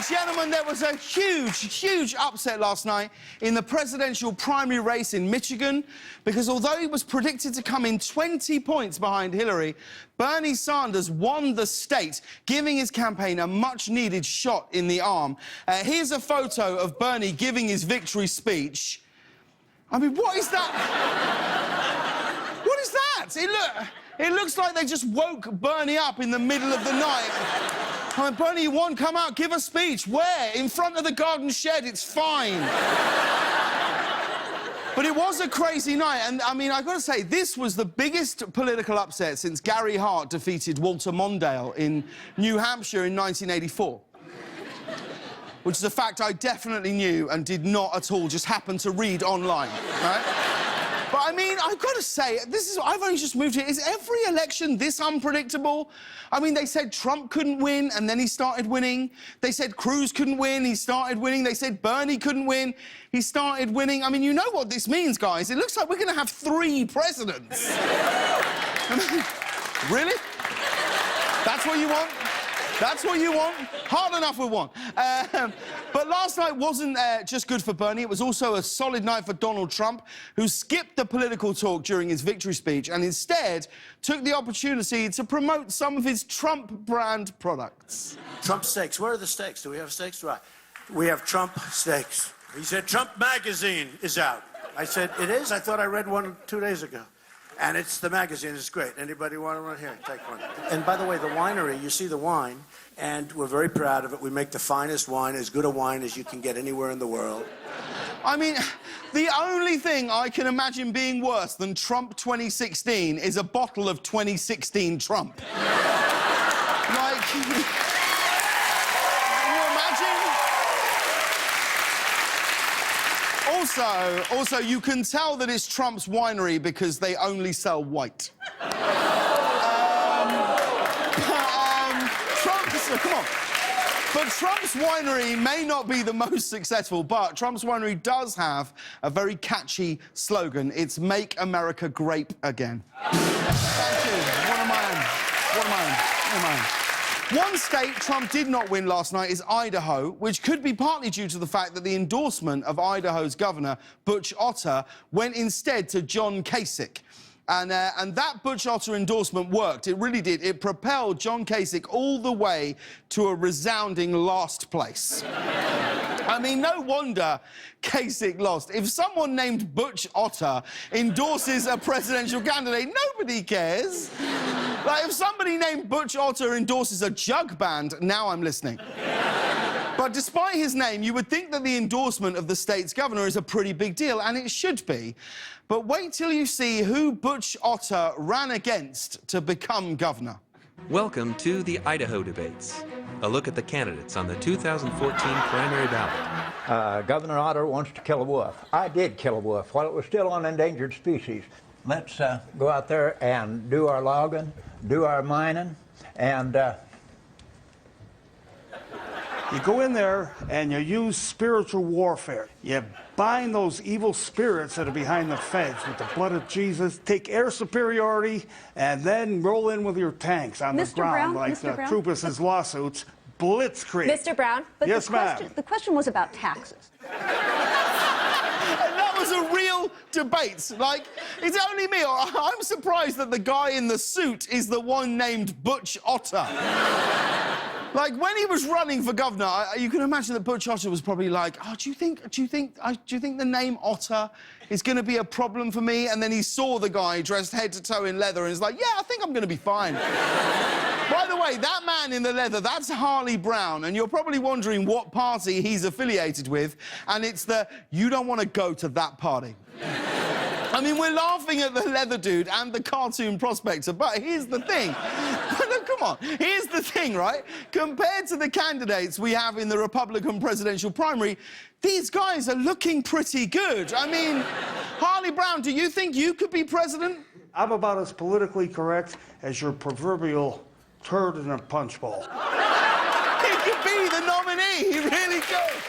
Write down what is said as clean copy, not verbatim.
Gentlemen, there was a huge upset last night in the presidential primary race in Michigan because although he was predicted to come in 20 points behind Hillary, Bernie Sanders won the state, giving his campaign a much-needed shot in the arm. Here's a photo of Bernie giving his victory speech. I mean, what is that? What is that? It looks like they just woke Bernie up in the middle of the night. I mean, Bernie, you won, come out, give a speech. Where? In front of the garden shed, it's fine. But it was a crazy night, and, I mean, I've got to say, this was the biggest political upset since Gary Hart defeated Walter Mondale in New Hampshire in 1984. Which is a fact I definitely knew and did not at all just happen to read online, right? But, I mean, I've got to say, I've only just moved here. Is every election this unpredictable? I mean, they said Trump couldn't win, and then he started winning. They said Cruz couldn't win, he started winning. They said Bernie couldn't win, he started winning. I mean, you know what this means, guys. It looks like we're going to have 3 presidents. I mean, really? That's what you want? That's what you want? Hard enough with one. But last night wasn't just good for Bernie. It was also a solid night for Donald Trump, who skipped the political talk during his victory speech and instead took the opportunity to promote some of his Trump brand products. Trump steaks. Where are the steaks? Do we have steaks? Right. We have Trump steaks. He said Trump magazine is out. I said, it is? I thought I read one 2 days ago. And it's the magazine. It's great. Anybody want one? Here, take one. And by the way, the winery, you see the wine, and we're very proud of it. We make the finest wine, as good a wine as you can get anywhere in the world. I mean, the only thing I can imagine being worse than Trump 2016 is a bottle of 2016 Trump. Like, can you imagine? Also, you can tell that it's Trump's winery because they only sell white. Come on. But Trump's winery may not be the most successful, but Trump's winery does have a very catchy slogan. It's Make America Grape Again. Thank you. One of mine. One state Trump did not win last night is Idaho, which could be partly due to the fact that the endorsement of Idaho's Governor Butch Otter went instead to John Kasich. And that Butch Otter endorsement worked. It really did. It propelled John Kasich all the way to a resounding last place. I mean, no wonder Kasich lost. If someone named Butch Otter endorses a presidential candidate, nobody cares. Like, if somebody named Butch Otter endorses a jug band, now I'm listening. But despite his name, you would think that the endorsement of the state's governor is a pretty big deal, and it should be. But wait till you see who Butch Otter ran against to become governor. Welcome to the Idaho Debates, a look at the candidates on the 2014 primary ballot. Governor Otter wants to kill a wolf. I did kill a wolf while it was still on endangered species. Let's go out there and do our logging, do our mining, and... You go in there and you use spiritual warfare. You bind those evil spirits that are behind the fence with the blood of Jesus, take air superiority, and then roll in with your tanks on the ground like the Troopers' lawsuits. Blitzkrieg. Mr. Brown, but yes, the question was about taxes. That was a real debate. Like, it's only me, or I'm surprised that the guy in the suit is the one named Butch Otter. Like, when he was running for governor, you can imagine that Butch Otter was probably like, oh, do you think the name Otter is going to be a problem for me? And then he saw the guy dressed head to toe in leather and he's like, yeah, I think I'm going to be fine. By the way, that man in the leather, that's Harley Brown, and you're probably wondering what party he's affiliated with, and it's the, you don't want to go to that party. I mean, we're laughing at the leather dude and the cartoon prospector, but here's the thing. Come on, here's the thing, right? Compared to the candidates we have in the Republican presidential primary, these guys are looking pretty good. I mean, Harley Brown, do you think you could be president? I'm about as politically correct as your proverbial turd in a punch bowl. He could be the nominee, he really could.